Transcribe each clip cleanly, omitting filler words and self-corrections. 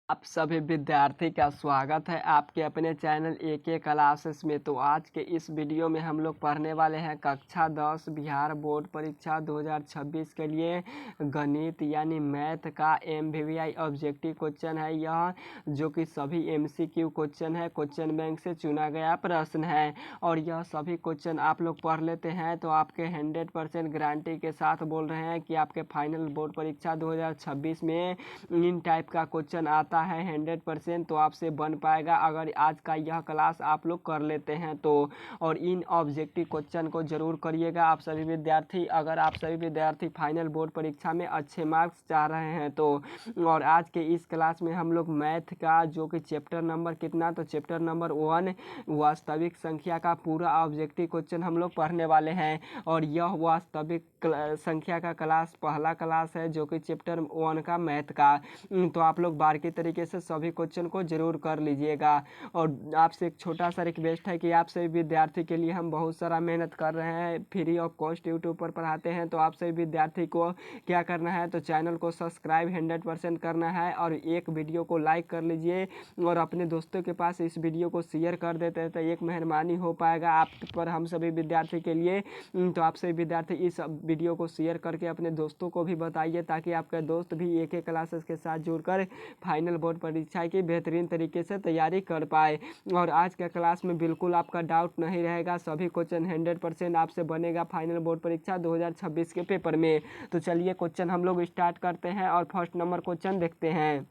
आप सभी विद्यार्थी का स्वागत है आपके अपने चैनल एके क्लासेस में। तो आज के इस वीडियो में हम लोग पढ़ने वाले हैं कक्षा 10 बिहार बोर्ड परीक्षा 2026 के लिए गणित यानी मैथ का एमवीवीआई ऑब्जेक्टिव क्वेश्चन है यह, जो कि सभी एमसीक्यू क्वेश्चन है, क्वेश्चन बैंक से चुना गया प्रश्न है। और यह सभी क्वेश्चन आप लोग पढ़ लेते हैं तो आपके 100% गारंटी के साथ बोल रहे हैं कि आपके फाइनल बोर्ड परीक्षा 2026 में इन टाइप का क्वेश्चन आता है 100%, तो आपसे बन पाएगा अगर आज का यह क्लास आप लोग कर लेते हैं तो। और इन ऑब्जेक्टिव क्वेश्चन को जरूर करिएगा आप सभी विद्यार्थी, अगर आप सभी विद्यार्थी फाइनल बोर्ड परीक्षा में अच्छे मार्क्स चाह रहे हैं तो। और आज के इस क्लास में हम लोग मैथ का जो कि चैप्टर नंबर कितना, तो चैप्टर नंबर 1 वास्तविक संख्या का पूरा ऑब्जेक्टिव क्वेश्चन हम लोग पढ़ने वाले हैं। और यह वास्तविक संख्या का पहला क्लास है जो कि चैप्टर 1 का मैथ का। तो आप लोग बारीकी तरीके से सभी क्वेश्चन को जरूर कर लीजिएगा। और आपसे एक छोटा सा रिक्वेस्ट है कि आप सभी विद्यार्थी के लिए हम बहुत सारा मेहनत कर रहे हैं, फ्री ऑफ कॉस्ट यूट्यूब पर पढ़ाते हैं। तो आप सभी विद्यार्थी को क्या करना है, तो चैनल को सब्सक्राइब 100% करना है और एक वीडियो को लाइक कर लीजिए और अपने दोस्तों के पास इस वीडियो को शेयर कर देते हैं तो एक मेहरबानी हो पाएगा आप पर हम सभी विद्यार्थी के लिए। तो आप सभी विद्यार्थी इस वीडियो को शेयर करके अपने दोस्तों को भी बताइए ताकि आपके दोस्त भी एक क्लासेस के साथ जुड़कर फाइनल बोर्ड परीक्षा की बेहतरीन तरीके से तैयारी कर पाए। और आज के क्लास में बिल्कुल आपका डाउट नहीं रहेगा, सभी क्वेश्चन 100% आपसे बनेगा फाइनल बोर्ड परीक्षा 2026 के पेपर में। तो चलिए क्वेश्चन हम लोग स्टार्ट करते हैं और फर्स्ट नंबर क्वेश्चन देखते हैं।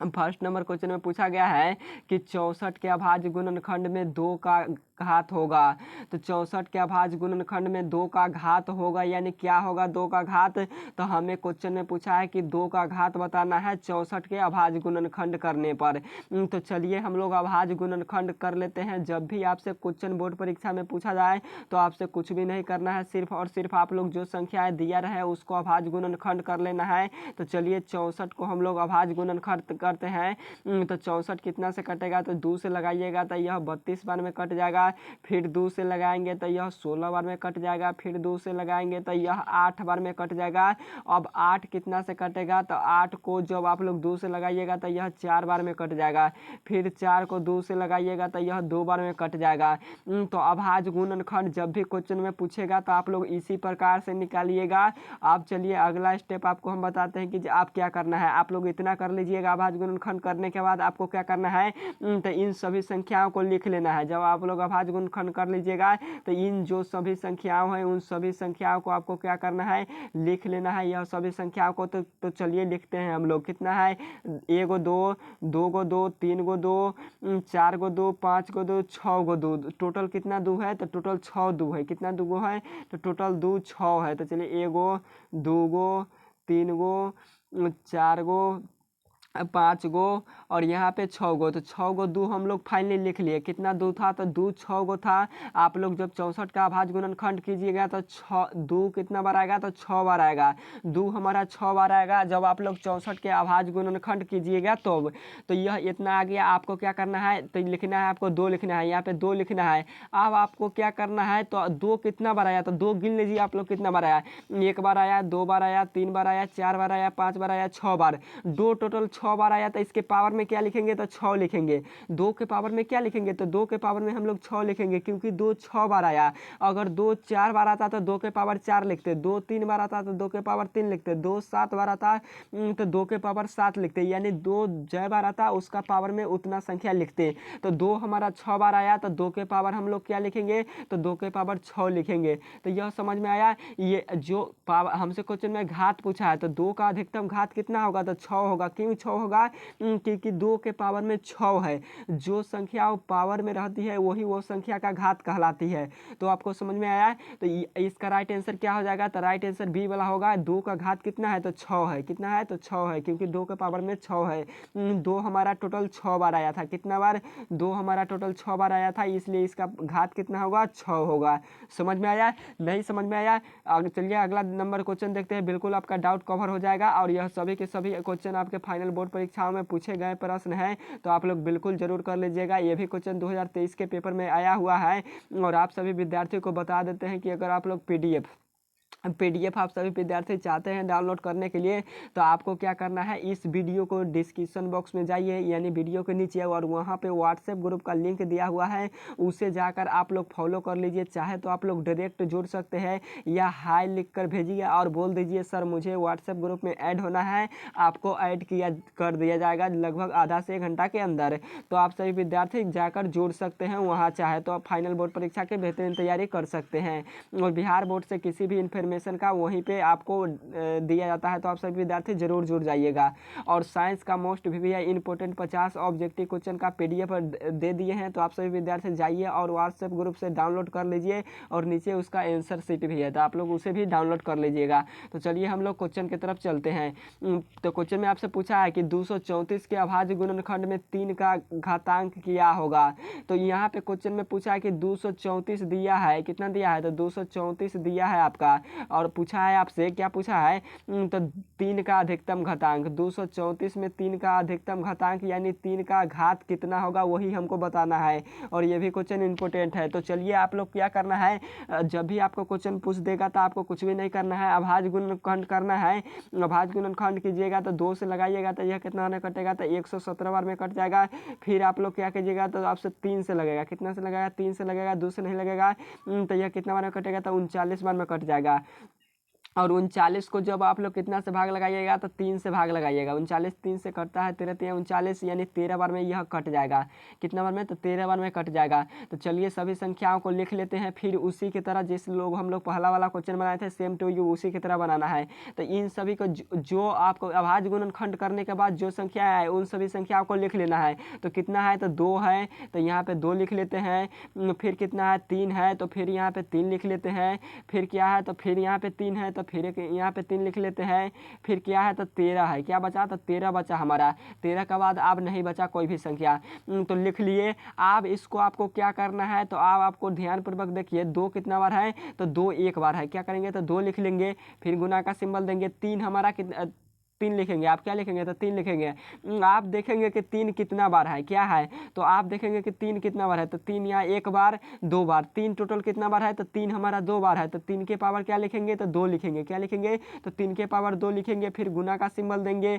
फर्स्ट नंबर क्वेश्चन में पूछा गया है कि 64 के अभाज्य गुणनखंड में 2 का घात होगा। तो 64 के अभाज्य गुणनखंड में 2 का घात होगा यानी क्या होगा 2 का घात, तो हमें क्वेश्चन में पूछा है कि 2 का घात बताना है 64 के अभाज्य गुणनखंड करने पर। तो चलिए हम लोग अभाज्य गुणनखंड कर लेते हैं। जब भी आपसे क्वेश्चन बोर्ड परीक्षा में पूछा जाए तो आपसे कुछ भी नहीं करना है, सिर्फ और सिर्फ आप लोग जो संख्याएं दिया रहे उसको अभाज्य गुणनखंड कर लेना है। तो चलिए 64 को हम लोग अभाज्य गुणनखंड करते हैं। तो 64 कितना से कटेगा, तो 2 से लगाइएगा तो यह 32 बार में कट जाएगा, फिर 2 से लगाएंगे तो यह 16 बार में कट जाएगा, फिर 2 से लगाएंगे तो यह 8 बार में कट जाएगा। अब 8 कितना से कटेगा, तो 8 को जब आप लोग 2 से लगाइएगा तो यह 4 बार में कट जाएगा, फिर 4 को 2 से लगाइएगा तो यह 2 बार में कट जाएगा। तो अभाज्य गुणनखंड जब भी क्वेश्चन में पूछेगा तो आप लोग इसी प्रकार से निकालिएगा। अब चलिए अगला स्टेप आपको हम बताते हैं कि आप क्या करना है। आप लोग इतना कर लीजिएगा, अभाज्य गुणनखंड करने के बाद आपको क्या करना है, तो इन सभी संख्याओं को लिख लेना है। जब आप लोग अभाज्य गुणनखंड कर लीजिएगा तो इन जो सभी संख्याओं हैं उन सभी संख्याओं को आपको क्या करना है, लिख लेना है यह सभी संख्याओं को। तो चलिए लिखते हैं हम लोग। कितना है, 1 गो 2, 2 गो 2, 3 गो 2, 4 गो 2, 5 गो 2, 6 गो 2, टोटल कितना 2 है, तो टोटल 6 2 है। कितना 2 गो है, तो टोटल 2 6 है। तो चलिए 1 गो 2 गो 3 गो 4 गो 5 गो और यहाँ पे 6 गो, तो 6 गो 2 हम लोग फाइनली लिख लिए। कितना 2 था, तो 2 6 गो था। आप लोग जब 64 का अभाज्य गुणनखंड कीजिएगा तो 2 कितना बार आएगा, तो 6 बार आएगा। 2 हमारा 6 बार आएगा जब आप लोग 64 के अभाज्य गुणनखंड कीजिएगा तो यह इतना आ गया। आपको क्या करना है, तो लिखना है, आपको 2 लिखना है, यहाँ पे 2 लिखना है। अब आपको क्या करना है, तो 2 कितना बार आया, तो 2 गिन लीजिए आप लोग कितना बार आया। 1 बार आया, 2 बार आया, 3 बार आया, 4 बार आया, 5 बार आया, 6 बार। 2 टोटल 6 बार आया, तो इसके पावर में क्या लिखेंगे, तो 6 लिखेंगे। 2 के पावर में क्या लिखेंगे, तो 2 के पावर में हम लोग 6 लिखेंगे क्योंकि 2 6 बार आया। अगर 2 4 बार आता तो 2 के पावर 4 लिखते, 2 3 बार आता तो 2 के पावर 3 लिखते, 2 7 बार आता तो 2 के पावर 7 लिखते, यानी 2 जय बार आता उसका पावर में उतना संख्या लिखते। तो 2 हमारा 6 बार आया तो 2 के पावर हम लोग क्या लिखेंगे, तो 2 के पावर 6 लिखेंगे। तो यह समझ में आया। ये जो पावर हमसे क्वेश्चन में घात पूछा है तो 2 का अधिकतम घात कितना होगा, तो 6 होगा। क्यों 6 होगा, क्योंकि 2 के पावर में 6 है। जो संख्या पावर में रहती है वही वो संख्या का घात कहलाती है। तो आपको समझ में आया। तो इसका राइट आंसर क्या हो जाएगा, तो राइट आंसर बी वाला होगा। 2 का घात कितना है, तो 6 है। कितना है, तो 6 है, क्योंकि 2 के पावर में 6 है। 2 हमारा टोटल 6 बार आया था। कितना बार, 2 हमारा टोटल 6 बार आया था, इसलिए इसका घात कितना होगा, 6 होगा। समझ में आया, नहीं समझ में आया। चलिए अगला नंबर क्वेश्चन देखते हैं, बिल्कुल आपका डाउट कवर हो जाएगा। और यह सभी के सभी क्वेश्चन आपके फाइनल बोर्ड परीक्षाओं में पूछे गए प्रश्न है, तो आप लोग बिल्कुल जरूर कर लीजिएगा। ये भी क्वेश्चन 2023 के पेपर में आया हुआ है। और आप सभी विद्यार्थियों को बता देते हैं कि अगर आप लोग PDF PDF आप सभी विद्यार्थी चाहते हैं डाउनलोड करने के लिए, तो आपको क्या करना है, इस वीडियो को डिस्क्रिप्शन बॉक्स में जाइए, यानी वीडियो के नीचे, और वहाँ पे व्हाट्सएप ग्रुप का लिंक दिया हुआ है, उसे जाकर आप लोग फॉलो कर लीजिए। चाहे तो आप लोग डायरेक्ट जुड़ सकते हैं या हाय लिख कर भेजिए और बोल दीजिए सर मुझे व्हाट्सएप ग्रुप में ऐड होना है, आपको ऐड किया कर दिया जाएगा लगभग आधा से 1 घंटा के अंदर। तो आप सभी विद्यार्थी जाकर जुड़ सकते हैं वहाँ, चाहे तो आप फाइनल बोर्ड परीक्षा की बेहतरीन तैयारी कर सकते हैं। और बिहार बोर्ड से किसी भी इन्फॉर्मेशन का वहीं पे आपको दिया जाता है, तो आप सभी विद्यार्थी जरूर जुड़ जाइएगा। और साइंस का मोस्ट भी है इंपॉर्टेंट 50 ऑब्जेक्टिव क्वेश्चन का PDF दे दिए हैं, तो आप सभी विद्यार्थी जाइए और व्हाट्सएप ग्रुप से डाउनलोड कर लीजिए, और नीचे उसका आंसर शीट भी है, तो आप लोग उसे भी डाउनलोड कर लीजिएगा। तो चलिए हम लोग क्वेश्चन की तरफ चलते हैं। तो क्वेश्चन में आपसे पूछा है कि 234 के अभाज्य गुणनखंड में 3 का घातांक क्या होगा। तो यहाँ पे क्वेश्चन में पूछा है कि 234 दिया है, कितना दिया है, तो 234 दिया है आपका, और पूछा है आपसे, क्या पूछा है, तो 3 का अधिकतम घातांक, 234 में 3 का अधिकतम घातांक यानी 3 का घात कितना होगा वही हमको बताना है, और ये भी क्वेश्चन इंपॉर्टेंट है। तो चलिए आप लोग क्या करना है, जब भी आपको क्वेश्चन पूछ देगा तो आपको कुछ भी नहीं करना है, अभाज्य गुणनखंड करना है। अभाज्य गुणनखंड कीजिएगा तो 2 से लगाइएगा तो यह कितना होने कटेगा, तो 117 बार में कट जाएगा। फिर आप लोग क्या कीजिएगा, तो आपसे 3 से लगेगा, कितना से लगेगा, 3 से लगेगा, 2 से नहीं लगेगा, तो यह कितना बार में कटेगा, तो 39 बार में कट जाएगा। और 39 को जब आप लोग कितना से भाग लगाइएगा, तो 3 से भाग लगाइएगा। 39 3 से कटता है, 13 3 39, यानी 13 बार में यह कट जाएगा। कितना बार में, तो 13 बार में कट जाएगा। तो चलिए सभी संख्याओं को लिख लेते हैं, फिर उसी की तरह जिस लोग हम लोग पहला वाला क्वेश्चन बनाए थे सेम टू यू उसी की तरह बनाना है। तो इन सभी को जो आपको अभाज्य गुणनखंड करने के बाद जो संख्या है उन सभी संख्याओं को लिख लेना है। तो कितना है, तो 2 है, तो यहाँ पे 2 लिख लेते हैं। फिर कितना है, 3 है, तो फिर यहाँ पे 3 लिख लेते हैं। फिर क्या है, तो फिर यहाँ पे 3 है, तो फिर एक यहाँ पे 3 लिख लेते हैं। फिर क्या है, तो 13 है, क्या बचा, तो 13 बचा हमारा। 13 के बाद अब नहीं बचा कोई भी संख्या, तो लिख लिए। अब इसको आपको क्या करना है, तो आपको ध्यानपूर्वक देखिए, 2 कितना बार है, तो 2 एक बार है, क्या करेंगे, तो 2 लिख लेंगे। फिर गुना का सिंबल देंगे। 3 हमारा कितना, 3 लिखेंगे, आप क्या लिखेंगे, तो 3 लिखेंगे। आप देखेंगे कि 3 कितना बार है, क्या है, तो आप देखेंगे कि 3 कितना बार है, तो 3 यहाँ 1 बार 2 बार, 3 टोटल कितना बार है, तो 3 हमारा 2 बार है, तो 3 के पावर क्या लिखेंगे, तो 2 लिखेंगे, क्या लिखेंगे, तो 3 के पावर 2 लिखेंगे। फिर गुना का सिंबल देंगे।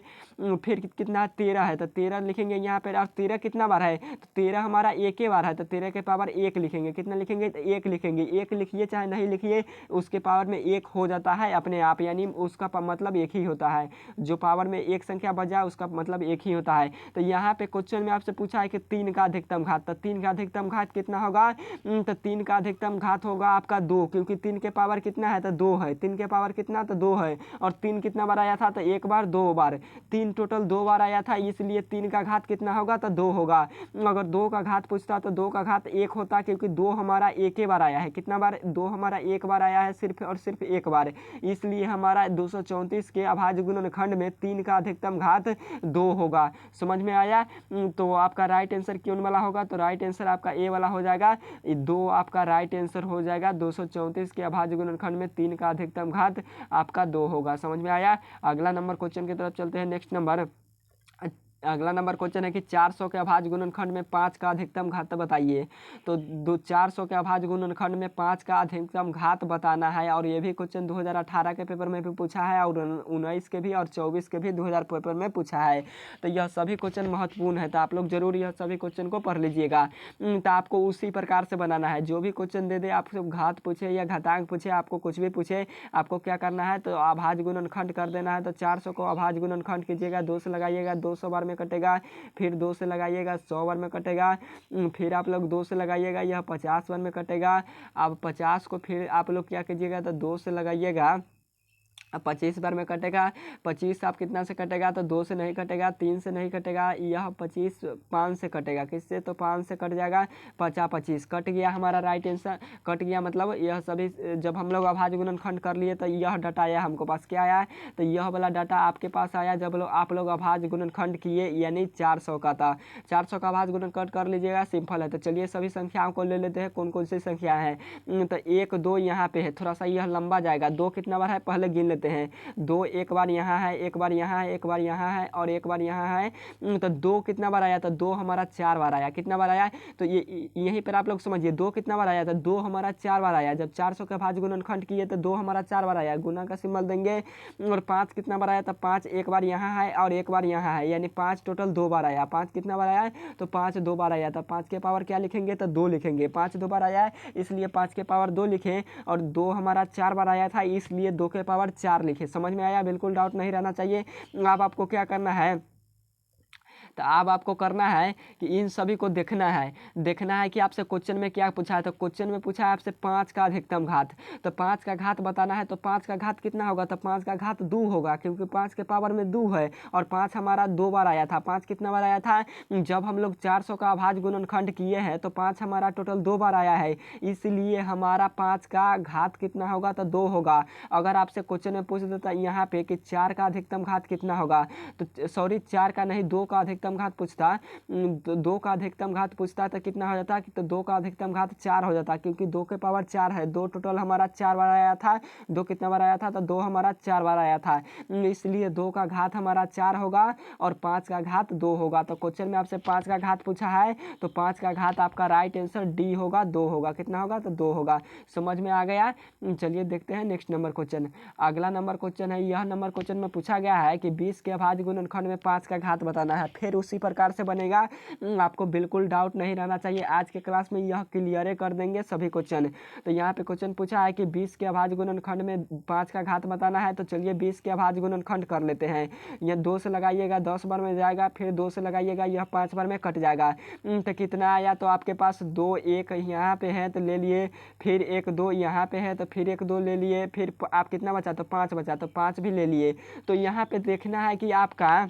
फिर कितना 13 है, तो 13 लिखेंगे यहाँ पर। और 13 कितना बार है, तो 13 हमारा 1 ही बार है, तो 13 के पावर 1 लिखेंगे, कितना लिखेंगे, तो 1 लिखेंगे। 1 लिखिए चाहे नहीं लिखिए, उसके पावर में 1 हो जाता है अपने आप, यानी उसका मतलब 1 ही होता है। जो पावर में एक संख्या बचा उसका मतलब 1 ही होता है। तो यहाँ पे क्वेश्चन में आपसे पूछा है कि 3 का अधिकतम घात, तो 3 का अधिकतम घात कितना होगा, तो 3 का अधिकतम घात होगा आपका 2, क्योंकि 3 के पावर कितना है, तो 2 है। 3 के पावर कितना, तो 2 है। और 3 कितना बार आया था, तो 1 बार 2 बार, 3 टोटल 2 बार आया था, इसलिए 3 का घात कितना होगा, तो 2 होगा। अगर 2 का घात पूछता तो 2 का घात 1 होता, क्योंकि 2 हमारा 1 ही बार आया है। कितना बार, 2 हमारा 1 बार आया है, सिर्फ और सिर्फ 1 बार, इसलिए हमारा 234 के अभाज्य गुणनखंड में 3 का अधिकतम घात 2 होगा। समझ में आया। तो आपका राइट आंसर कौन वाला होगा, तो राइट आंसर आपका ए वाला हो जाएगा। 2 आपका राइट आंसर हो जाएगा। 234 के अभाज्य गुणनखंड में 3 का अधिकतम घात आपका 2 होगा। समझ में आया। अगला नंबर क्वेश्चन की तरफ चलते हैं। नेक्स्ट नंबर, अगला नंबर क्वेश्चन है कि 400 के अभाज्य गुणनखंड में 5 का अधिकतम घात बताइए। तो 400 के अभाज्य गुणनखंड में 5 का अधिकतम घात बताना है, और ये भी क्वेश्चन 2018 के पेपर में भी पूछा है, और 19 के भी और 24 के भी 2000 पेपर में पूछा है। तो यह सभी क्वेश्चन महत्वपूर्ण है, तो आप लोग जरूर यह सभी क्वेश्चन को पढ़ लीजिएगा। तो आपको उसी प्रकार से बनाना है, जो भी क्वेश्चन दे दे, आपसे घात पूछे या घातांक पूछे, आपको कुछ भी पूछे, आपको क्या करना है, तो अभाज्य गुणनखंड कर देना है। तो 400 को अभाज्य गुणनखंड कीजिएगा, 2 से लगाइएगा, 200 बार में कटेगा। फिर 2 से लगाइएगा, 100 बार में कटेगा। फिर आप लोग 2 से लगाइएगा, यह 50 बार में कटेगा। अब 50 को फिर आप लोग क्या कीजिएगा, तो 2 से लगाइएगा, 25 बार में कटेगा। 25 आप कितना से कटेगा, तो 2 से नहीं कटेगा, 3 से नहीं कटेगा, यह 25 5 से कटेगा। किससे, तो 5 से कट जाएगा। 50 25 कट गया हमारा राइट आंसर, कट गया। मतलब यह सभी जब हम लोग अभाज्य गुणनखंड कर लिए तो यह डाटा आया हमको पास, क्या आया, तो यह वाला डाटा आपके पास आया जब आप लोग अभाज्य गुणनखंड किए, यानी 400 का था। 400 का अभाज्य गुणनखंड कर लीजिएगा, सिंपल है। तो चलिए सभी संख्याओं को ले लेते हैं, कौन कौन सी संख्या है। तो 1 2 यहाँ पे है, थोड़ा सा यह लंबा जाएगा। 2 कितना बार है, पहले गिन लेते लेते हैं। 2 एक बार यहाँ है, एक बार यहाँ है, एक बार यहाँ है और एक बार यहाँ है। तो 2 कितना बार आया? तो 2 हमारा 4 बार आया। कितना बार आया? तो ये यहीं पर आप लोग समझिए, 2 कितना बार आया? तो 2 हमारा 4 बार आया। जब 400 का भाज्य गुणनखंड किए तो 2 हमारा 4 बार आया, गुना का सिंबल देंगे। और 5 कितना बार आया? तो 5 एक बार यहाँ है और एक बार यहाँ है, यानी 5 टोटल 2 बार आया। 5 कितना बार आया है? तो 5 2 बार आया। तो 5 के पावर क्या लिखेंगे? तो 2 लिखेंगे। 5 2 बार आया है इसलिए 5 के पावर 2 लिखें, और 2 हमारा 4 बार आया था इसलिए 2 के पावर 4 लिखे। समझ में आया? बिल्कुल डाउट नहीं रहना चाहिए। अब आपको क्या करना है? तो अब आपको करना है कि इन सभी को देखना है कि आपसे क्वेश्चन में क्या पूछा है। तो क्वेश्चन में पूछा है आपसे 5 का अधिकतम घात। तो 5 का घात बताना है। तो 5 का घात कितना होगा? तो 5 का घात 2 होगा, क्योंकि 5 के पावर में 2 है और 5 हमारा 2 बार आया था। 5 कितना बार आया था? जब हम लोग 400 का अभाज्य गुणनखंड किए हैं तो 5 हमारा टोटल 2 बार आया है, इसलिए हमारा 5 का घात कितना होगा? तो 2 होगा। अगर आपसे क्वेश्चन में पूछ देता यहाँ पे कि 4 का अधिकतम घात कितना होगा, तो सॉरी 4 का नहीं 2 का अधिकतम घात पूछता, 2 का अधिकतम घात पूछता तो कितना हो जाता? तो 2 का अधिकतम घात 4 हो जाता, क्योंकि 2 के पावर 4 है। 2 टोटल हमारा 4 बार आया था। 2 कितना बार आया था? तो 2 हमारा 4 बार आया था, इसलिए 2 का घात हमारा 4 होगा और 5 का घात 2 होगा। तो क्वेश्चन में आपसे 5 का घात पूछा है, तो 5 का घात आपका राइट आंसर डी होगा, 2 होगा। कितना होगा? तो 2 होगा। समझ में आ गया? चलिए देखते हैं नेक्स्ट नंबर क्वेश्चन। अगला नंबर क्वेश्चन है, यह नंबर क्वेश्चन में पूछा गया है कि 20 के अभाज्य गुणनखंड में 5 का घात बताना है। फिर उसी प्रकार से बनेगा। आपको बिल्कुल डाउट नहीं रहना चाहिए, आज के क्लास में यह क्लियर कर देंगे सभी क्वेश्चन। तो यहाँ पे क्वेश्चन पूछा है कि 20 के अभाज्य गुणनखंड में 5 का घात बताना है। तो चलिए 20 के अभाज्य गुणनखंड कर लेते हैं। यह 2 से लगाइएगा 10 बार में जाएगा, फिर 2 से लगाइएगा यह 5 बार में कट जाएगा। तो कितना आया? तो आपके पास 2 1 यहाँ पे है तो ले लिए, फिर 1 2 यहाँ पे है तो फिर 1 2 ले लिए, फिर आप कितना बचा? तो 5 बचा, तो 5 भी ले लिए। तो यहाँ पे देखना है कि आपका,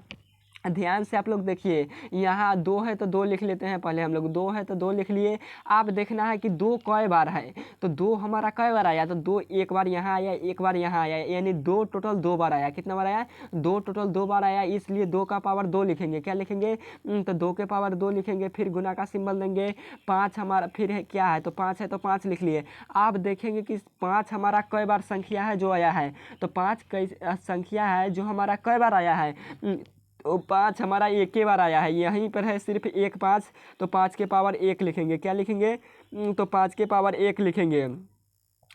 ध्यान से आप लोग देखिए, यहाँ 2 है तो 2 लिख लेते हैं पहले हम लोग। 2 है तो 2 लिख लिए। आप देखना है कि 2 कई बार है, तो 2 हमारा कई बार आया? तो 2 एक बार यहाँ आया, एक बार यहाँ आया, यानी 2 टोटल 2 बार आया। कितना बार आया? 2 टोटल 2 बार आया, इसलिए 2 का पावर 2 लिखेंगे। क्या लिखेंगे? तो 2 के पावर 2 लिखेंगे, फिर गुना का सिंबल देंगे। 5 हमारा फिर है क्या है? तो 5 है तो 5 लिख लिए। आप देखेंगे कि 5 हमारा कई बार संख्या है जो आया है। तो 5 कई संख्या है जो हमारा कई बार आया है? तो 5 हमारा एक ही बार आया है, यहीं पर है सिर्फ 1 5। तो 5 के पावर 1 लिखेंगे। क्या लिखेंगे? तो 5 के पावर 1 लिखेंगे।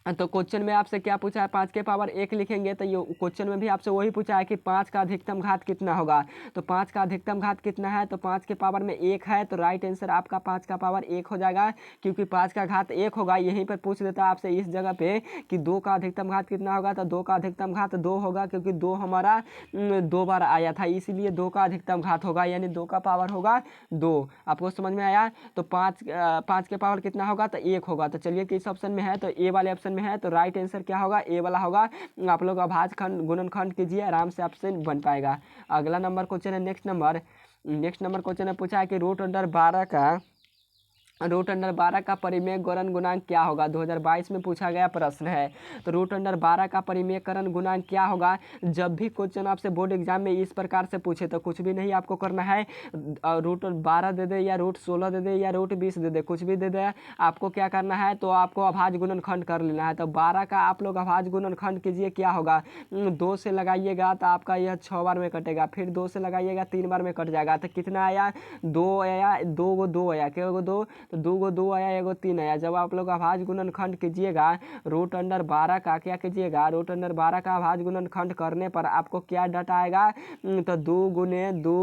तो क्वेश्चन में आपसे क्या पूछा है? 5 के पावर 1 लिखेंगे। तो ये क्वेश्चन में भी आपसे वही पूछा है कि 5 का अधिकतम घात कितना होगा। तो 5 का अधिकतम घात कितना है? तो 5 के पावर में 1 है, तो राइट आंसर आपका 5 का पावर 1 हो जाएगा, क्योंकि 5 का घात 1 होगा। यहीं पर पूछ देता है आपसे इस जगह पे कि 2 का अधिकतम घात कितना होगा। तो 2 का अधिकतम घात 2 होगा, क्योंकि 2 हमारा 2 बार आया था, इसीलिए 2 का अधिकतम घात होगा, यानी 2 का पावर होगा 2। आपको समझ में आया? तो 5 के पावर कितना होगा? तो 1 होगा। तो चलिए किस ऑप्शन में है? तो ए वाले ऑप्शन में है, तो राइट आंसर क्या होगा? ए वाला होगा। आप लोग अभाज्य खंड गुणनखंड कीजिए, आराम से आपसे बन पाएगा। अगला नंबर क्वेश्चन है नेक्स्ट नंबर क्वेश्चन में पूछा है कि रूट अंडर 12 का परिमेयकरण गुणांक क्या होगा? 2022 में पूछा गया प्रश्न है। तो रूट अंडर 12 का परिमेयकरण गुणांक क्या होगा? जब भी क्वेश्चन आपसे बोर्ड एग्जाम में इस प्रकार से पूछे तो कुछ भी नहीं आपको करना है, रूट 12 दे दे या रूट 16 दे दे या रूट 20 दे दे, कुछ भी दे दे, आपको क्या करना है? तो आपको अभाज्य गुणनखंड कर लेना है। तो 12 का आप लोग अभाज्य गुणनखंड कीजिए। क्या होगा? 2 से लगाइएगा तो आपका यह 6 बार में कटेगा, फिर 2 से लगाइएगा 3 बार में कट जाएगा। तो कितना आया? 2 आया, 2 गो 2 आया, क्या गो 2? तो 2 गो 2 आया, 1 गो 3 आया। जब आप लोग अभाज्य गुणनखंड कीजिएगा रूट अंडर 12 का, क्या कीजिएगा? रूट अंडर 12 का अभाज्य गुणनखंड करने पर आपको क्या डाटा आएगा? तो 2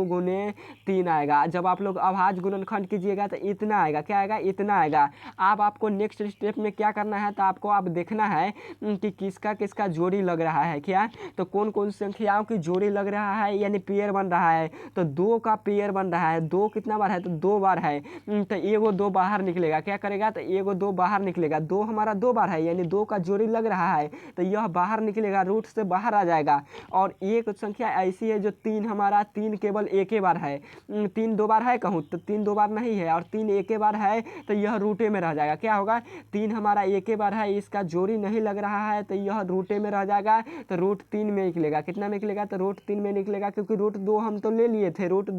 गुने 3 आएगा। जब आप लोग अभाज्य गुणनखंड कीजिएगा तो इतना आएगा। क्या आएगा? इतना आएगा। अब आपको नेक्स्ट स्टेप में क्या करना है? तो आपको अब देखना है कि किसका किसका जोड़ी लग रहा है। क्या? तो कौन कौन संख्याओं की जोड़ी लग रहा है, यानी पेयर बन रहा है। तो 2 का पेयर बन रहा है। 2 कितना बार है? तो 2 बार है। तो 1 गो 2 बाहर निकलेगा। क्या करेगा? तो 1 गो 2 बाहर निकलेगा। 2 हमारा 2 बार है, यानी 2 का जोड़ी लग रहा है, तो यह बाहर निकलेगा, रूट से बाहर आ जाएगा। और एक संख्या ऐसी है जो 3 हमारा 3 केवल एक ही बार है। 3 2 बार है कहूँ तो 3 2 बार नहीं है, और 3 एक ही बार है, तो यह रूटे में रह जाएगा। क्या होगा? 3 हमारा एक ही बार है, इसका जोड़ी नहीं लग रहा है, तो यह रूटे में रह जाएगा। तो रूट 3 में निकलेगा। कितना में निकलेगा? तो रूट 3 में निकलेगा, क्योंकि रूट 2 हम तो ले लिए थे। रूट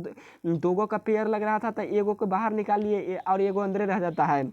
2 का पेयर लग रहा था, तो 1 को बाहर निकाल लिए और 1 अंदर रह जाता है।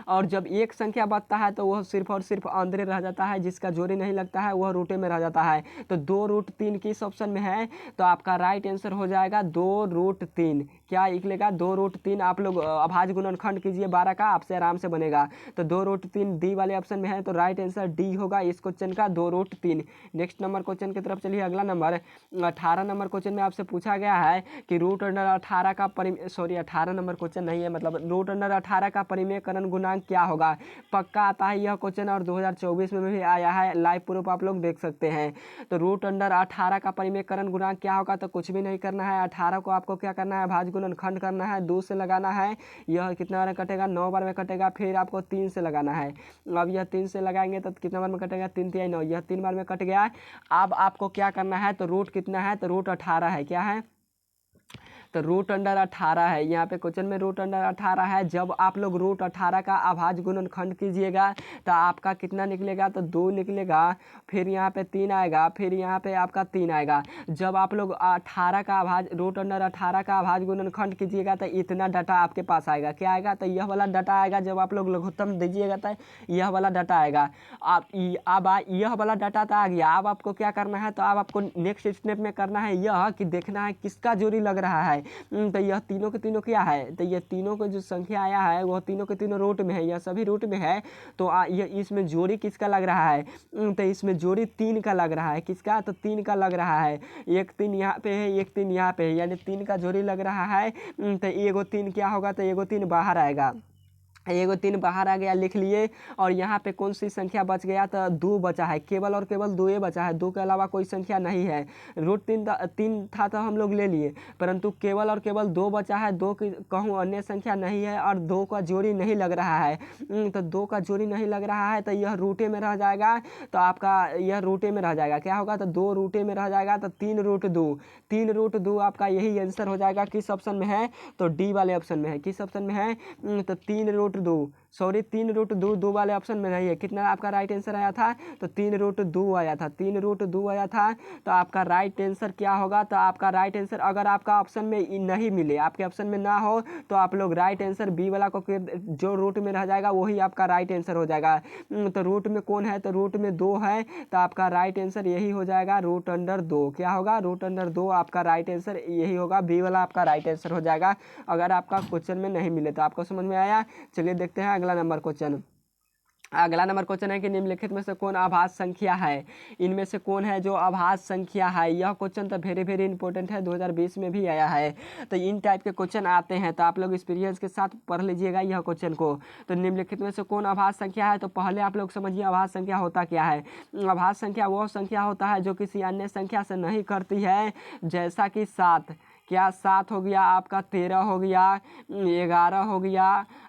और जब एक संख्या बचता है तो वह सिर्फ और सिर्फ अंदर रह जाता है, जिसका जोड़ी नहीं लगता है वह रूटे में रह जाता है। तो 2√3 किस ऑप्शन में है? तो आपका राइट आंसर हो जाएगा 2√3। क्या निकलेगा? 2√3। आप लोग अभाज्य गुणनखंड कीजिए 12 का, आपसे आराम से बनेगा। तो 2√3 डी वाले ऑप्शन में है, तो राइट आंसर डी होगा इस क्वेश्चन का, 2√3। नेक्स्ट नंबर क्वेश्चन की तरफ चलिए। अगला नंबर 18 नंबर क्वेश्चन में आपसे पूछा गया है कि √18 का 18 नंबर क्वेश्चन नहीं है, मतलब √18 का परिमेयकरण गुणांक क्या होगा। पक्का आता है यह क्वेश्चन और 2024 में भी आया है, लाइव प्रूफ आप लोग देख सकते हैं। तो √18 का परिमेयकरण गुणांक क्या होगा? तो कुछ भी नहीं करना है, 18 को आपको क्या करना है? भाज्य गुणनखंड करना है, 2 से लगाना है। यह कितना बार में कटेगा? 9 बार में कटेगा। फिर आपको 3 से लगाना है। अब यह 3 से लगाएंगे तो कितना बार में कटेगा? 3 3 9, यह 3 बार में कट गया। अब आपको क्या करना है? तो रूट कितना है? तो √18 है। क्या है? तो √18 है। यहाँ पे क्वेश्चन में √18 है। जब आप लोग √18 का अभाज्य गुणनखंड कीजिएगा तो आपका कितना निकलेगा? तो 2 निकलेगा। फिर यहाँ पे 3 आएगा, फिर यहाँ पे आपका 3 आएगा। जब आप लोग 18 का √18 का अभाज्य गुणनखंड कीजिएगा तो इतना डाटा आपके पास आएगा। क्या आएगा? तो यह वाला डाटा आएगा। जब आप लोग लघुत्तम दीजिएगा तो यह वाला डाटा आएगा। अब यह वाला डाटा तो आ गया। अब आपको क्या करना है? तो अब आपको नेक्स्ट स्टेप में करना है यह कि देखना है किसका जोड़ी लग रहा है। तो यह तीनों के तीनों क्या है? तो यह तीनों को जो संख्या आया है वह तीनों के तीनों रूट में है, यह सभी रूट में है। तो यह इसमें जोड़ी किसका लग रहा है? तो इसमें जोड़ी 3 का लग रहा है। किसका? तो 3 का लग रहा है। एक 3 यहाँ पे है, एक 3 यहाँ पे है, यानी 3 का जोड़ी लग रहा है। तो एगो 3 क्या होगा? तो एगो 3 बाहर आएगा। एगो 3 बाहर आ गया, लिख लिए। और यहाँ पे कौन सी संख्या बच गया? तो 2 बचा है, केवल और केवल 2 बचा है। 2 के अलावा कोई संख्या नहीं है। √3 था तो हम लोग ले लिए, परंतु केवल और केवल 2 बचा है। 2 की कहूँ अन्य संख्या नहीं है और 2 का जोड़ी नहीं लग रहा है। तो 2 का जोड़ी नहीं लग रहा है तो यह रूटे में रह जाएगा। तो आपका यह रूटे में रह जाएगा। क्या होगा? तो 2 रूटे में रह जाएगा। तो 3√2, 3√2 आपका यही आंसर हो जाएगा। किस ऑप्शन में है? तो डी वाले ऑप्शन में है। किस ऑप्शन में है? तो 3√2 2 वाले ऑप्शन में नहीं है। कितना आपका राइट आंसर आया था? तो 3√2 आया था। 3√2 आया था। तो आपका राइट आंसर क्या होगा? तो आपका राइट आंसर, अगर आपका ऑप्शन में नहीं मिले, आपके ऑप्शन में ना हो, तो आप लोग राइट आंसर बी वाला को जो रूट में रह जाएगा वही आपका राइट आंसर हो जाएगा। तो रूट में कौन है? तो रूट में 2 है। तो आपका राइट आंसर यही हो जाएगा, √2। क्या होगा? √2 आपका राइट आंसर यही होगा, बी वाला आपका राइट आंसर हो जाएगा अगर आपका क्वेश्चन में नहीं मिले। तो आपको समझ में आया? चलिए देखते हैं अगला नंबर क्वेश्चन। अगला नंबर क्वेश्चन है कि निम्नलिखित में से कौन अभाज्य संख्या है? इनमें से कौन है जो अभाज्य संख्या है? यह क्वेश्चन तो वेरी वेरी इंपॉर्टेंट है, 2020 में भी आया है। तो इन टाइप के क्वेश्चन आते हैं, तो आप लोग एक्सपीरियंस के साथ पढ़ लीजिएगा यह क्वेश्चन को। तो निम्नलिखित में से कौन अभाज्य संख्या है? तो पहले आप लोग समझिए अभाज्य संख्या होता क्या है। अभाज्य संख्या वह संख्या होता है जो किसी अन्य संख्या से नहीं करती है, जैसा कि 7। क्या? 7 हो गया, आपका 13 हो गया, 11 हो गया,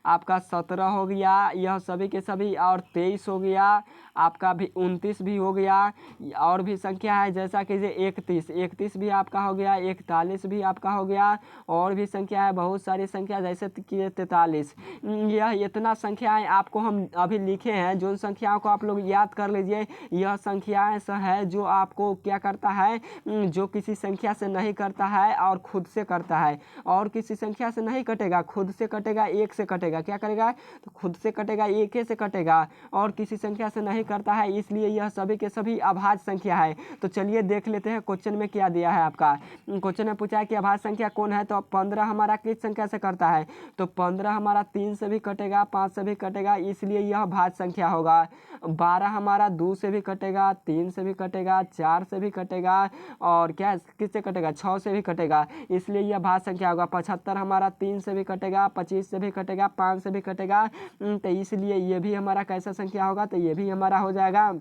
आपका 17 हो गया, यह सभी के सभी, और 23 हो गया, आपका भी 29 भी हो गया। और भी संख्या है जैसा कि 31 भी आपका हो गया, 41 भी आपका हो गया। और भी संख्या है, बहुत सारी संख्या जैसे कि 43। यह इतना संख्याएं आपको हम अभी लिखे हैं। जो संख्याओं को आप लोग याद कर लीजिए। यह संख्याएं है जो आपको क्या करता है, जो किसी संख्या से नहीं करता है और खुद से करता है। और किसी संख्या से नहीं कटेगा, खुद से कटेगा, 1 से कटेगा। क्या करेगा? तो खुद से कटेगा, 1 से कटेगा, और किसी संख्या से नहीं करता है, इसलिए यह सभी के सभी अभाज्य संख्या है। तो चलिए देख लेते हैं क्वेश्चन में क्या दिया है आपका। क्वेश्चन में पूछा है कि अभाज्य संख्या कौन है। तो 15 हमारा किस संख्या से करता है? तो 15 हमारा 3 से भी कटेगा, 5 से भी कटेगा, इसलिए यह भाज्य संख्या होगा। 12 हमारा 2 से भी कटेगा, 3 से भी कटेगा, 4 से भी कटेगा, और क्या किससे कटेगा? 6 से भी कटेगा, इसलिए यह भाज्य संख्या होगा। 75 हमारा 3 से भी कटेगा, 25 से भी कटेगा, 5 से भी कटेगा, तो इसलिए ये भी हमारा कैसा संख्या होगा? तो ये भी हमारा हो जाएगा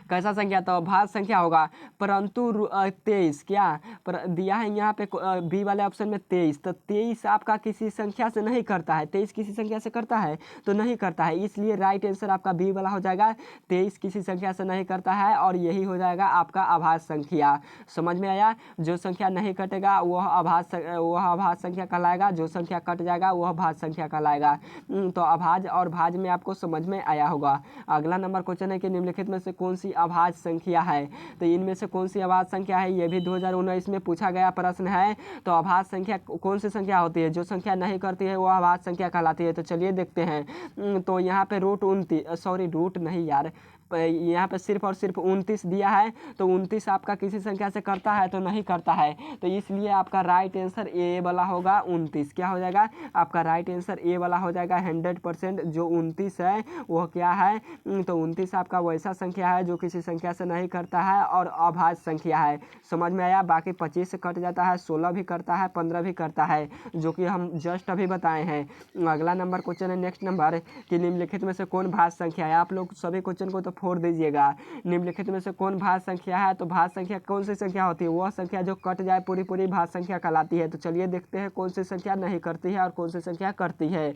कैसा संख्या? तो भाज्य संख्या होगा। परंतु 23 क्या दिया है यहाँ पे बी वाले ऑप्शन में 23। तो 23 आपका किसी संख्या से नहीं करता है। 23 किसी संख्या से करता है? तो नहीं करता है, इसलिए राइट आंसर आपका बी वाला हो जाएगा। 23 किसी संख्या से नहीं करता है और यही हो जाएगा आपका अभाज्य संख्या। समझ में आया? जो संख्या नहीं कटेगा वह अभाज्य संख्या कहलाएगा, जो संख्या कट जाएगा वह भाज्य संख्या कहलाएगा। तो अभाज्य और भाज्य में आपको समझ में आया होगा। अगला नंबर क्वेश्चन है कि निम्नलिखित में से कौन सी अभाज्य संख्या है। तो इनमें से कौन सी अभाज्य संख्या है, ये भी 2019 में पूछा गया प्रश्न है। तो अभाज्य संख्या कौन सी संख्या होती है, जो संख्या नहीं करती है वो अभाज्य संख्या कहलाती है। तो चलिए देखते हैं। तो यहाँ पे रूट नहीं यार, यहाँ पे सिर्फ और सिर्फ 29 दिया है। तो 29 आपका किसी संख्या से करता है तो नहीं करता है, तो इसलिए आपका राइट आंसर ए वाला होगा 29। क्या हो जाएगा आपका राइट आंसर ए वाला हो जाएगा 100%। जो 29 है वह क्या है, तो 29 आपका वैसा संख्या है जो किसी संख्या से नहीं करता है और अभाज्य संख्या है। समझ में आया। बाकी 25 से कट जाता है, 16 भी करता है, 15 भी करता है, जो कि हम जस्ट अभी बताए हैं। अगला नंबर क्वेश्चन है, नेक्स्ट नंबर कि निम्नलिखित में से कौन भाज्य संख्या है। आप लोग सभी क्वेश्चन को तो फोड़ दीजिएगा। निम्नलिखित में से कौन भाज्य संख्या है, तो भाज्य संख्या कौन सी संख्या होती है, वह संख्या जो कट जाए पूरी पूरी भाज्य संख्या कहलाती है। तो चलिए देखते हैं कौन सी संख्या नहीं करती है और कौन सी संख्या करती है।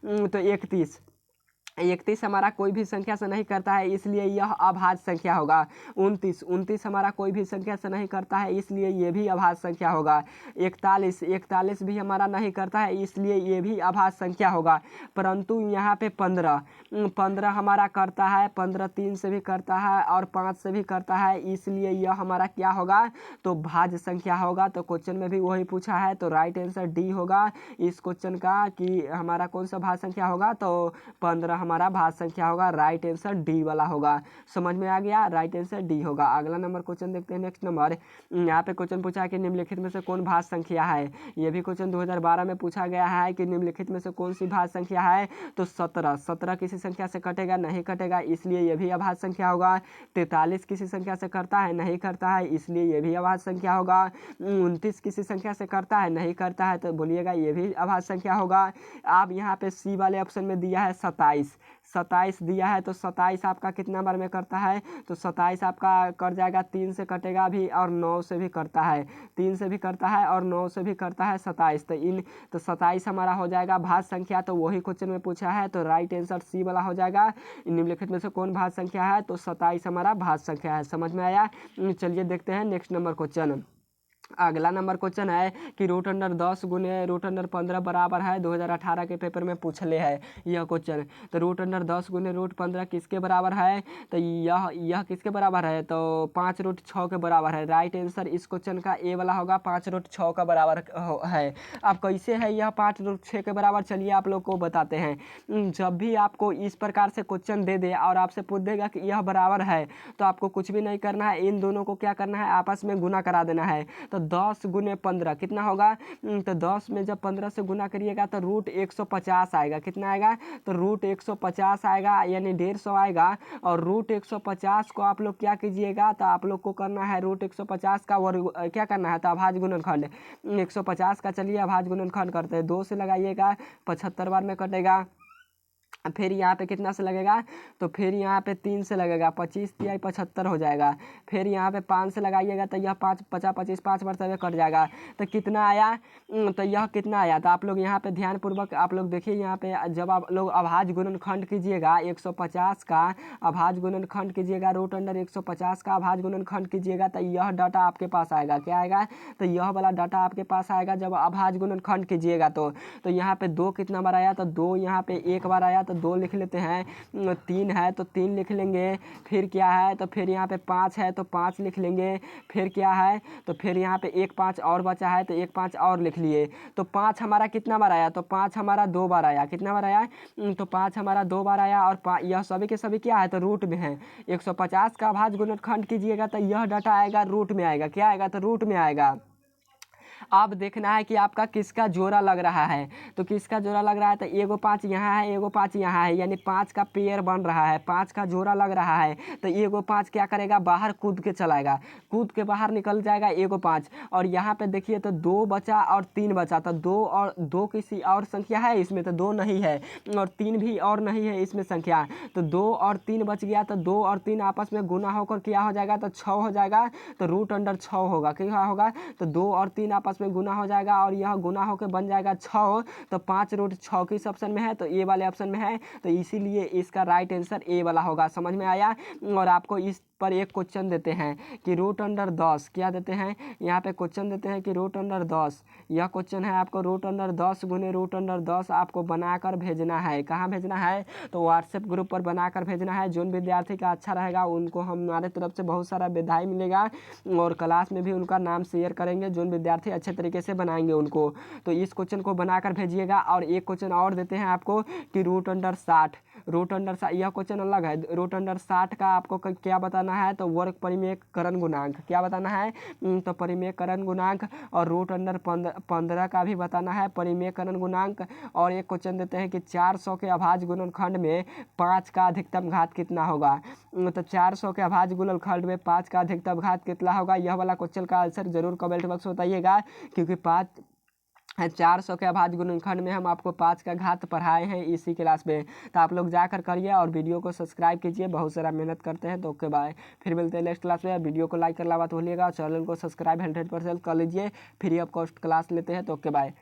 तो 31 हमारा कोई भी संख्या से नहीं करता है, इसलिए यह अभाज्य संख्या होगा। 29 हमारा कोई भी संख्या से नहीं करता है, इसलिए ये भी अभाज्य संख्या होगा। 41 भी हमारा नहीं करता है, इसलिए ये भी अभाज्य संख्या होगा। परंतु यहाँ पे 15 हमारा करता है, 15 3 से भी करता है और 5 से भी करता है, इसलिए यह हमारा क्या होगा, तो भाज्य संख्या होगा। तो क्वेश्चन में भी वही पूछा है, तो राइट आंसर डी होगा इस क्वेश्चन का कि हमारा कौन सा भाज्य संख्या होगा, तो 15 हमारा भाज्य संख्या होगा। राइट आंसर डी वाला होगा। समझ में आ गया, राइट आंसर डी होगा। अगला नंबर क्वेश्चन देखते हैं, नेक्स्ट नंबर। यहाँ पे क्वेश्चन पूछा है कि निम्नलिखित में से कौन भाज्य संख्या है। ये भी क्वेश्चन 2012 में पूछा गया है कि निम्नलिखित में से कौन सी भाज्य संख्या है, तो 17 किसी संख्या से कटेगा नहीं कटेगा, इसलिए ये भी अभाज्य संख्या होगा। 43 किसी संख्या से करता है नहीं करता है, इसलिए ये भी अभाज्य संख्या होगा। 29 किसी संख्या से करता है नहीं करता है, तो बोलिएगा ये भी अभाज्य संख्या होगा। आप यहाँ पे सी वाले ऑप्शन में दिया है 27 दिया है, तो 27 आपका कितना बार में करता है, तो 27 आपका कर जाएगा, 3 से कटेगा भी और 9 से भी करता है, 3 से भी करता है और 9 से भी करता है 27। तो 27 हमारा हो जाएगा भाज्य संख्या। तो वही क्वेश्चन में पूछा है, तो राइट आंसर सी वाला हो जाएगा। निम्नलिखित में से कौन भाज्य संख्या है, तो 27 हमारा भाज्य संख्या है। समझ में आया। चलिए देखते हैं नेक्स्ट नंबर क्वेश्चन। अगला नंबर क्वेश्चन है कि √10 गुने √15 बराबर है। 2018 के पेपर में पूछ ले है यह क्वेश्चन। तो √10 गुने √15 किसके बराबर है, तो यह किसके बराबर है, तो 5√6 के बराबर है। राइट आंसर इस क्वेश्चन का ए वाला होगा, 5√6 का बराबर है। अब कैसे है यह 5√6 के बराबर, चलिए आप लोग को बताते हैं। जब भी आपको इस प्रकार से क्वेश्चन दे दे और आपसे पूछ देगा कि यह बराबर है, तो आपको कुछ भी नहीं करना है, इन दोनों को क्या करना है, आपस में गुना करा देना है। तो 10 गुने 15 कितना होगा, तो 10 में जब 15 से गुना करिएगा तो √150 आएगा। कितना आएगा, तो √150 आएगा, यानी 150 आएगा। और √150 को आप लोग क्या कीजिएगा, तो आप लोग को करना है √150 का वर्ग, क्या करना है, तो अभाज्य गुणनखंड 150 का। चलिए अभाज्य गुणनखंड करते हैं, 2 से लगाइएगा 75 बार में कटेगा। फिर यहाँ पे कितना से लगेगा, तो फिर यहाँ पे 3 से लगेगा, 25 तिहाई 75 हो जाएगा। फिर यहाँ पे 5 से लगाइएगा तो यह 5 50 25 5 मरतबे कट जाएगा। तो कितना आया, तो यह कितना आया, तो आप लोग यहाँ पे ध्यानपूर्वक आप लोग देखिए। यहाँ पे जब आप लोग अभाज्य गुणनखंड कीजिएगा 150 का अभाज्य गुणनखंड कीजिएगा, √150 का अभाज्य गुणनखंड कीजिएगा, तो यह डाटा आपके पास आएगा। क्या आएगा, तो यह वाला डाटा आपके पास आएगा जब अभाज्य गुणनखंड कीजिएगा। तो यहाँ पे 2 कितना बार आया, तो 2 यहाँ पे एक बार आया, तो 2 लिख लेते हैं। 3 है तो 3 लिख लेंगे। फिर क्या है, तो फिर यहाँ पे 5 है तो 5 लिख लेंगे। फिर क्या है, तो फिर यहाँ पे 1 5 और बचा है, तो 1 5 और लिख लिए। तो 5 हमारा कितना बार आया, तो 5 हमारा 2 बार आया। कितना बार आया, तो 5 हमारा 2 बार आया। और यह सभी के सभी क्या है, तो रूट में है। 150 का अभाज्य गुणनखंड कीजिएगा तो यह डाटा आएगा रूट में आएगा। क्या आएगा, तो रूट में आएगा। अब देखना है कि आपका किसका जोड़ा लग रहा है, तो किसका जोड़ा लग रहा है, तो एगो 5 यहाँ है, एगो 5 यहाँ है, यानी 5 का पेयर बन रहा है, 5 का जोड़ा लग रहा है। तो एगो 5 क्या करेगा, बाहर कूद के चलाएगा, कूद के बाहर निकल जाएगा एगो 5। और यहाँ पे देखिए तो 2 बचा और 3 बचा, तो 2 किसी और संख्या है इसमें, तो 2 नहीं है, और 3 भी और नहीं है इसमें संख्या। तो 2 और 3 बच गया, तो 2 और 3 आपस में गुना होकर क्या हो जाएगा, तो 6 हो जाएगा। तो √6 होगा, क्या होगा, तो 2 और 3 आपस में गुना हो जाएगा और यह गुना होकर बन जाएगा 6। तो 5√6 किस ऑप्शन में है, तो ए वाले ऑप्शन में है। तो इसीलिए इसका राइट आंसर ए वाला होगा। समझ में आया। और आपको इस पर एक क्वेश्चन देते हैं कि रूट अंडर 10, क्या देते हैं यहाँ पे क्वेश्चन देते हैं कि रूट अंडर 10, यह क्वेश्चन है आपको रूट अंडर 10 गुने रूट अंडर 10 आपको बनाकर भेजना है। कहाँ भेजना है? तो व्हाट्सएप ग्रुप पर बनाकर भेजना है। जो विद्यार्थी का अच्छा रहेगा उनको हमारे तरफ से बहुत सारा बधाई मिलेगा और क्लास में भी उनका नाम शेयर करेंगे। जो विद्यार्थी अच्छे तरीके से बनाएंगे उनको, तो इस क्वेश्चन को बनाकर भेजिएगा। और एक क्वेश्चन और देते हैं आपको कि रूट अंडर 60, रूट अंडर 60 यह क्वेश्चन अलग है। रूट अंडर 60 का आपको क्या बताना है? तो वर्ग परिमेयकरण गुणांक, क्या बताना है? तो परिमेयकरण गुणांक। और रूट अंडर 15 का भी बताना है परिमेयकरण गुणांक। और एक क्वेश्चन देते हैं कि 400 के अभाज्य गुणनखंड में 5 का अधिकतम घात कितना होगा? तो 400 के अभाज्य गुणनखंड में 5 का अधिकतम घात कितना होगा? यह वाला क्वेश्चन का आंसर जरूर कमेंट बॉक्स में बताइएगा, क्योंकि 400 के अभाज्य गुणनखंड में हम आपको 5 का घात पढ़ाए हैं इसी क्लास में। तो आप लोग जाकर करिए और वीडियो को सब्सक्राइब कीजिए, बहुत सारा मेहनत करते हैं। तो ओके बाय, फिर मिलते हैं नेक्स्ट क्लास में। वीडियो को लाइक करना मत भूलिएगा, चैनल को सब्सक्राइब 100% कर लीजिए। फ्री ऑफ कॉस्ट क्लास लेते हैं। तो ओके बाय।